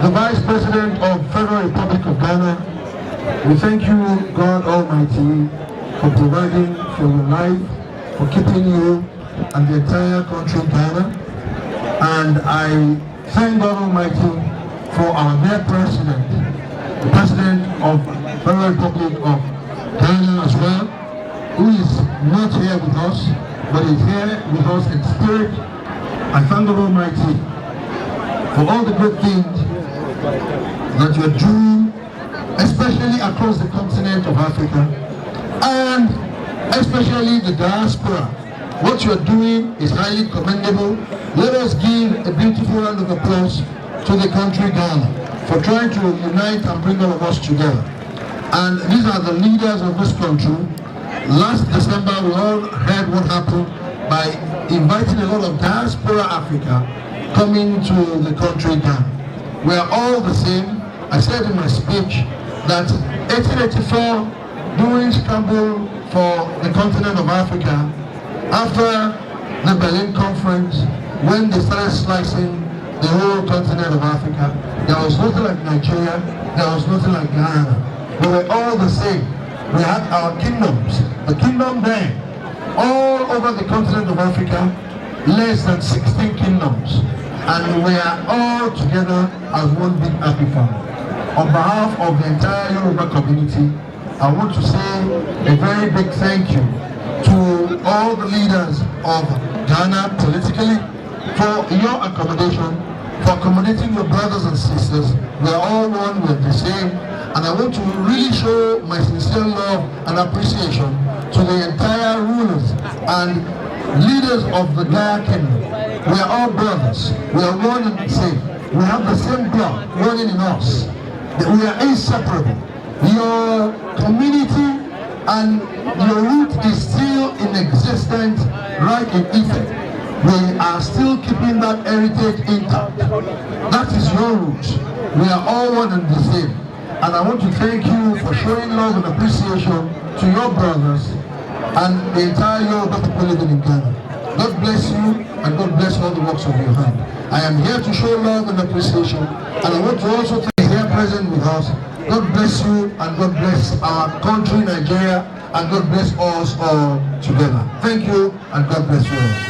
the Vice President of Federal Republic of Ghana, we thank you, God Almighty, for providing for your life, for keeping you and the entire country Ghana. And I thank God Almighty for our dear President, the President of Federal Republic of Ghana as well, who is not here with us, but is here with us in spirit. I thank God Almighty for all the good things that you are doing, especially across the continent of Africa, and especially the diaspora. What you are doing is highly commendable. Let us give a beautiful round of applause to the country Ghana for trying to unite and bring all of us together. And these are the leaders of this country. Last December, we all heard what happened by inviting a lot of diaspora Africa coming to the country Ghana. We are all the same. I said in my speech that 1884, during scramble for the continent of Africa, after the Berlin Conference, when they started slicing the whole continent of Africa, there was nothing like Nigeria, there was nothing like Ghana. We were all the same. We had our kingdoms. The kingdom there, all over the continent of Africa, less than 16 kingdoms. And we are all together as one big happy family. On behalf of the entire Yoruba community, I want to say a very big thank you to all the leaders of Ghana politically for your accommodation, for accommodating your brothers and sisters. We are all one, we are the same. And I want to really show my sincere love and appreciation to the entire rulers and leaders of the Ghana kingdom. We are all brothers. We are one and the same. We have the same blood running in us. We are inseparable. Your community and your root is still in existence right in Ife. We are still keeping that heritage intact. That is your root. We are all one and the same. And I want to thank you for showing love and appreciation to your brothers and the entire Yoruba people living in Ghana. God bless you and God bless all the works of your hand. I am here to show love and appreciation, and I want to also thank you here present with us. God bless you and God bless our country, Nigeria, and God bless us all together. Thank you and God bless you all.